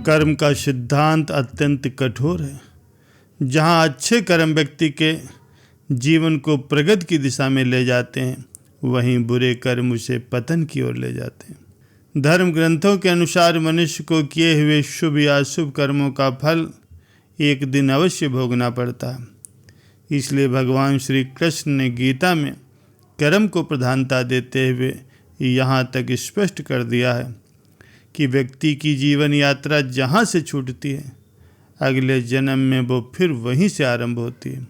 कर्म का सिद्धांत अत्यंत कठोर है। जहाँ अच्छे कर्म व्यक्ति के जीवन को प्रगति की दिशा में ले जाते हैं, वहीं बुरे कर्म उसे पतन की ओर ले जाते हैं। धर्म ग्रंथों के अनुसार मनुष्य को किए हुए शुभ या अशुभ कर्मों का फल एक दिन अवश्य भोगना पड़ता है। इसलिए भगवान श्री कृष्ण ने गीता में कर्म को प्रधानता देते हुए यहाँ तक स्पष्ट कर दिया है कि व्यक्ति की जीवन यात्रा जहाँ से छूटती है, अगले जन्म में वो फिर वहीं से आरंभ होती है।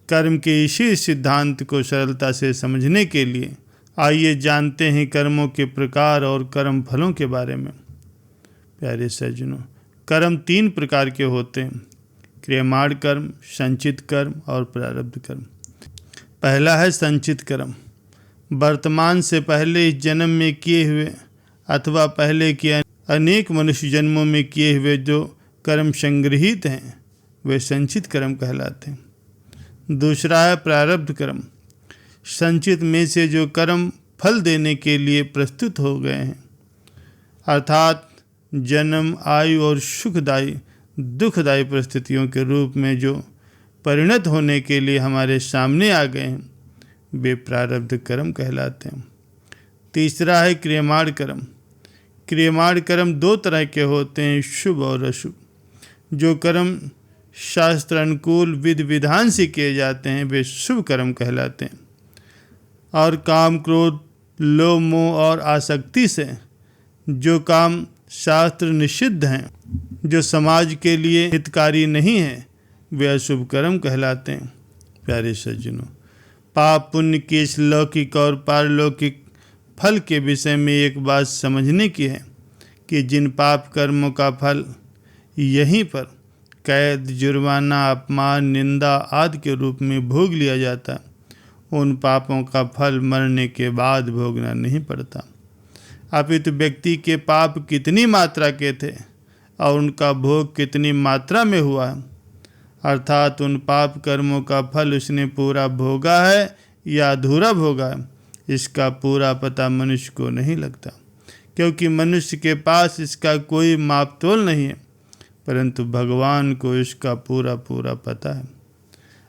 कर्म के इसी सिद्धांत को सरलता से समझने के लिए आइए जानते हैं कर्मों के प्रकार और कर्म फलों के बारे में। प्यारे सज्जनों, कर्म 3 प्रकार के होते हैं: क्रियमाण कर्म, संचित कर्म और प्रारब्ध कर्म। पहला है संचित कर्म। वर्तमान से पहले इस जन्म में किए हुए अथवा पहले के अनेक मनुष्य जन्मों में किए हुए जो कर्म संग्रहित हैं, वे संचित कर्म कहलाते हैं। दूसरा है प्रारब्ध कर्म। संचित में से जो कर्म फल देने के लिए प्रस्तुत हो गए हैं, अर्थात जन्म, आयु और सुखदायी दुखदायी परिस्थितियों के रूप में जो परिणत होने के लिए हमारे सामने आ गए हैं, वे प्रारब्ध कर्म कहलाते हैं। तीसरा है क्रियमाण कर्म। क्रियमाण कर्म 2 तरह के होते हैं, शुभ और अशुभ। जो कर्म शास्त्र अनुकूल विधि विधान से किए जाते हैं, वे शुभ कर्म कहलाते हैं। और काम, क्रोध, लोभ, मोह और आसक्ति से जो काम शास्त्र निषिद्ध हैं, जो समाज के लिए हितकारी नहीं है, वे अशुभ कर्म कहलाते हैं। प्यारे सज्जनों, पाप पुण्य के इस लौकिक और पारलौकिक फल के विषय में एक बात समझने की है कि जिन पाप कर्मों का फल यहीं पर कैद, जुर्माना, अपमान, निंदा आदि के रूप में भोग लिया जाता, उन पापों का फल मरने के बाद भोगना नहीं पड़ता। अपितु व्यक्ति के पाप कितनी मात्रा के थे और उनका भोग कितनी मात्रा में हुआ है, अर्थात उन पाप कर्मों का फल उसने पूरा भोगा है या अधूरा भोगा है, इसका पूरा पता मनुष्य को नहीं लगता, क्योंकि मनुष्य के पास इसका कोई मापतोल नहीं है, परंतु भगवान को इसका पूरा पता है।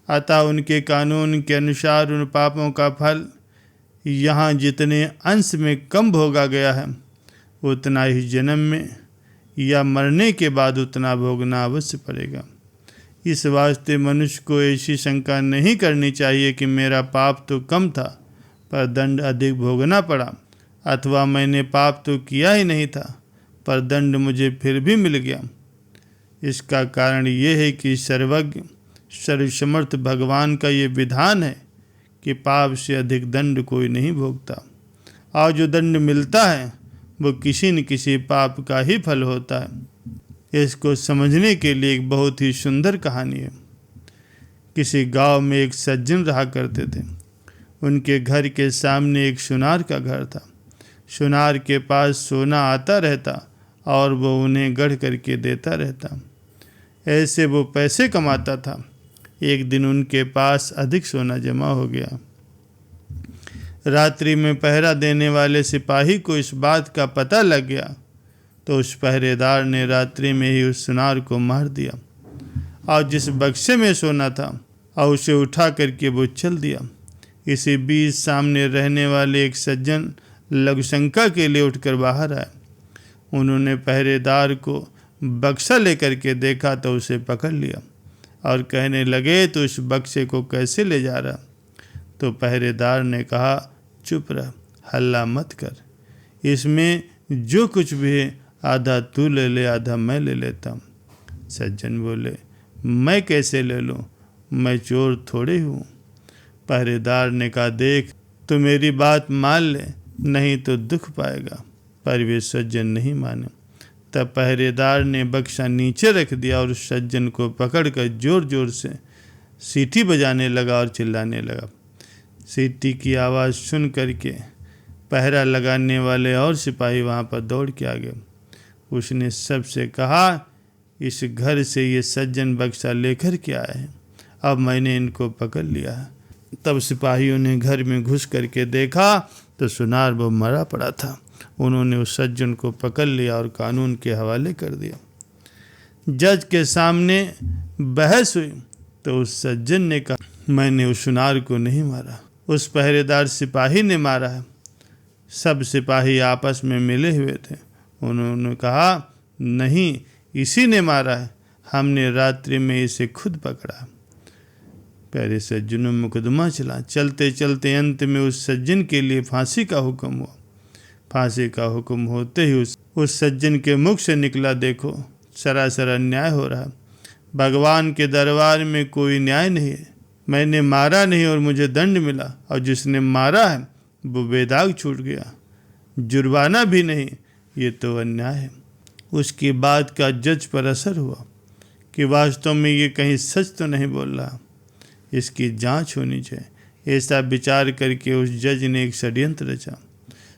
अतः उनके कानून के अनुसार उन पापों का फल यहाँ जितने अंश में कम भोगा गया है, उतना ही जन्म में या मरने के बाद उतना भोगना अवश्य पड़ेगा। इस वास्ते मनुष्य को ऐसी शंका नहीं करनी चाहिए कि मेरा पाप तो कम था पर दंड अधिक भोगना पड़ा, अथवा मैंने पाप तो किया ही नहीं था पर दंड मुझे फिर भी मिल गया। इसका कारण ये है कि सर्वज्ञ सर्वसमर्थ भगवान का ये विधान है कि पाप से अधिक दंड कोई नहीं भोगता, और जो दंड मिलता है वो किसी न किसी पाप का ही फल होता है। इसको समझने के लिए एक बहुत ही सुंदर कहानी है। किसी गांव में एक सज्जन रहा करते थे। उनके घर के सामने एक सुनार का घर था। सुनार के पास सोना आता रहता और वो उन्हें गढ़ करके देता रहता। ऐसे वो पैसे कमाता था। एक दिन उनके पास अधिक सोना जमा हो गया। रात्रि में पहरा देने वाले सिपाही को इस बात का पता लग गया, तो उस पहरेदार ने रात्रि में ही उस सुनार को मार दिया और जिस बक्से में सोना था और उसे उठा करके वो चल दिया। इसी बीच सामने रहने वाले एक सज्जन लघुशंका के लिए उठकर बाहर आए। उन्होंने पहरेदार को बक्सा लेकर के देखा तो उसे पकड़ लिया और कहने लगे, तो इस बक्से को कैसे ले जा रहा? तो पहरेदार ने कहा, चुप रह, हल्ला मत कर, इसमें जो कुछ भी है आधा तू ले ले, आधा मैं ले लेता हूँ। सज्जन बोले, मैं कैसे ले लूँ, मैं चोर थोड़े हूँ। पहरेदार ने कहा, देख तो मेरी बात मान ले, नहीं तो दुख पाएगा। पर वे सज्जन नहीं माने। तब पहरेदार ने बक्सा नीचे रख दिया और उस सज्जन को पकड़कर जोर जोर से सीटी बजाने लगा और चिल्लाने लगा। सीटी की आवाज़ सुन करके पहरा लगाने वाले और सिपाही वहाँ पर दौड़ के आ गए। उसने सबसे कहा, इस घर से ये सज्जन बक्सा लेकर के आए हैं, अब मैंने इनको पकड़ लिया है। तब सिपाहियों ने घर में घुस करके देखा तो सुनार वो मरा पड़ा था। उन्होंने उस सज्जन को पकड़ लिया और कानून के हवाले कर दिया। जज के सामने बहस हुई तो उस सज्जन ने कहा, मैंने उस सुनार को नहीं मारा, उस पहरेदार सिपाही ने मारा है। सब सिपाही आपस में मिले हुए थे। उन्होंने कहा, नहीं, इसी ने मारा है, हमने रात्रि में इसे खुद पकड़ा। प्यारे सज्जनों, मुकदमा चला। चलते चलते अंत में उस सज्जन के लिए फांसी का हुक्म हुआ। फांसी का हुक्म होते ही उस सज्जन के मुख से निकला, देखो सरासर अन्याय हो रहा, भगवान के दरबार में कोई न्याय नहीं है। मैंने मारा नहीं और मुझे दंड मिला, और जिसने मारा है वो बेदाग छूट गया, जुर्माना भी नहीं, ये तो अन्याय है। उसकी बात का जज पर असर हुआ कि वास्तव में ये कहीं सच तो नहीं बोल रहा, इसकी जांच होनी चाहिए। ऐसा विचार करके उस जज ने एक षड्यंत्र रचा।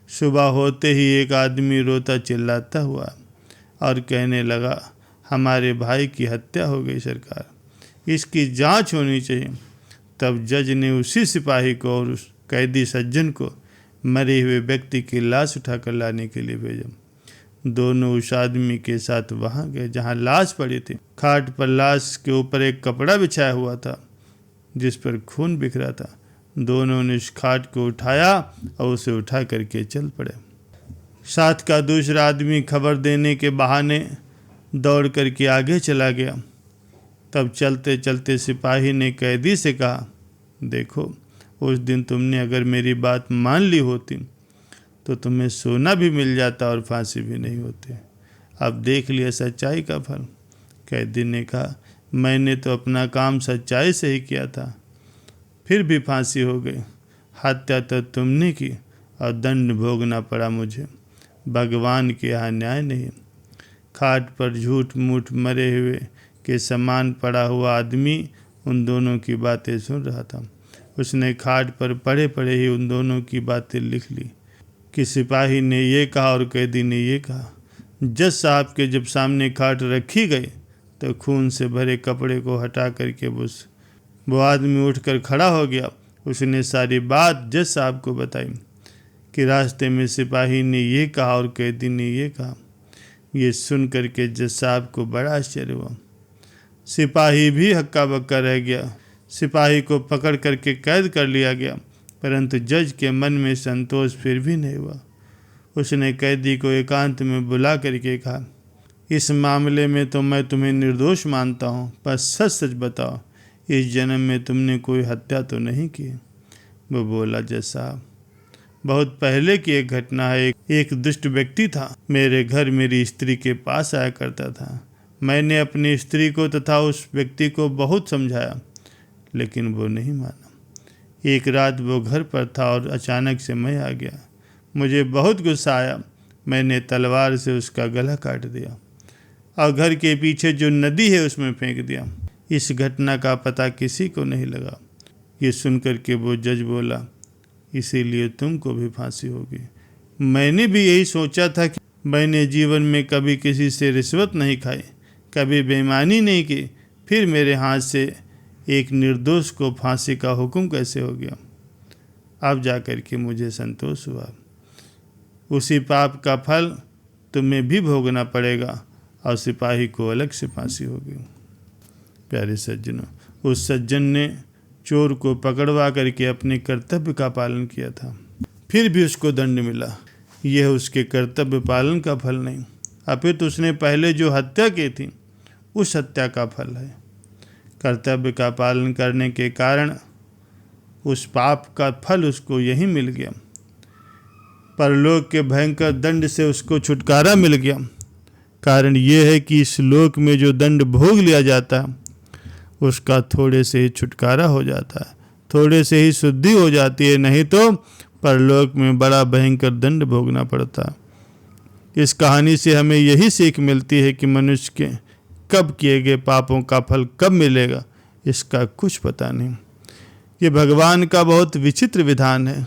सुबह होते ही एक आदमी रोता चिल्लाता हुआ और कहने लगा, हमारे भाई की हत्या हो गई सरकार, इसकी जांच होनी चाहिए। तब जज ने उसी सिपाही को और उस कैदी सज्जन को मरे हुए व्यक्ति की लाश उठाकर लाने के लिए भेजा। दोनों उस आदमी के साथ वहां गए जहां लाश पड़ी थी। खाट पर लाश के ऊपर एक कपड़ा बिछाया हुआ था जिस पर खून बिखरा था। दोनों ने उस खाट को उठाया और उसे उठा करके चल पड़े। साथ का दूसरा आदमी खबर देने के बहाने दौड़ करके आगे चला गया। तब चलते चलते सिपाही ने कैदी से कहा, देखो उस दिन तुमने अगर मेरी बात मान ली होती तो तुम्हें सोना भी मिल जाता और फांसी भी नहीं होती। अब देख लिया सच्चाई का फल। कैदी ने कहा, मैंने तो अपना काम सच्चाई से ही किया था, फिर भी फांसी हो गई। हत्या तो तुमने की और दंड भोगना पड़ा मुझे। भगवान के यहाँ न्याय नहीं। खाट पर झूठ मूठ मरे हुए के समान पड़ा हुआ आदमी उन दोनों की बातें सुन रहा था। उसने खाट पर पड़े पड़े ही उन दोनों की बातें लिख ली कि सिपाही ने ये कहा और कैदी ने ये कहा। जज साहब के जब सामने खाट रखी गई तो खून से भरे कपड़े को हटा करके वो आदमी उठकर खड़ा हो गया। उसने सारी बात जज साहब को बताई कि रास्ते में सिपाही ने ये कहा और कैदी ने ये कहा। ये सुन करके जज साहब को बड़ा आश्चर्य हुआ। सिपाही भी हक्का बक्का रह गया। सिपाही को पकड़ करके कैद कर लिया गया, परंतु जज के मन में संतोष फिर भी नहीं हुआ। उसने कैदी को एकांत में बुला करके कहा, इस मामले में तो मैं तुम्हें निर्दोष मानता हूँ, पर सच सच बताओ, इस जन्म में तुमने कोई हत्या तो नहीं की? वो बोला, जज साहब, बहुत पहले की एक घटना है। एक दुष्ट व्यक्ति था, मेरे घर मेरी स्त्री के पास आया करता था। मैंने अपनी स्त्री को तथा उस व्यक्ति को बहुत समझाया, लेकिन वो नहीं माना। एक रात वो घर पर था और अचानक से मैं आ गया। मुझे बहुत गुस्सा आया। मैंने तलवार से उसका गला काट दिया और घर के पीछे जो नदी है उसमें फेंक दिया। इस घटना का पता किसी को नहीं लगा। ये सुनकर के वो जज बोला, इसीलिए तुमको भी फांसी होगी। मैंने भी यही सोचा था कि मैंने जीवन में कभी किसी से रिश्वत नहीं खाई, कभी बेईमानी नहीं की, फिर मेरे हाथ से एक निर्दोष को फांसी का हुक्म कैसे हो गया? अब जाकर के मुझे संतोष हुआ। उसी पाप का फल तुम्हें भी भोगना पड़ेगा और सिपाही को अलग से फांसी होगी। प्यारे सज्जनों, उस सज्जन ने चोर को पकड़वा करके अपने कर्तव्य का पालन किया था, फिर भी उसको दंड मिला। यह उसके कर्तव्य पालन का फल नहीं, अपितु उसने पहले जो हत्या की थी उस हत्या का फल है। कर्तव्य का पालन करने के कारण उस पाप का फल उसको यही मिल गया। परलोक के भयंकर दंड से उसको छुटकारा मिल गया। कारण ये है कि इस लोक में जो दंड भोग लिया जाता है उसका थोड़े से ही छुटकारा हो जाता है, थोड़े से ही शुद्धि हो जाती है, नहीं तो परलोक में बड़ा भयंकर दंड भोगना पड़ता है। इस कहानी से हमें यही सीख मिलती है कि मनुष्य के कब किए गए पापों का फल कब मिलेगा इसका कुछ पता नहीं। ये भगवान का बहुत विचित्र विधान है।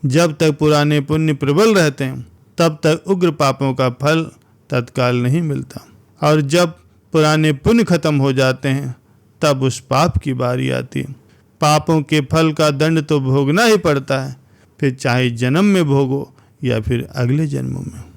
जब तक पुराने पुण्य प्रबल रहते हैं तब तक उग्र पापों का फल तत्काल नहीं मिलता, और जब पुराने पुण्य खत्म हो जाते हैं तब उस पाप की बारी आती है। पापों के फल का दंड तो भोगना ही पड़ता है, फिर चाहे जन्म में भोगो या फिर अगले जन्मों में।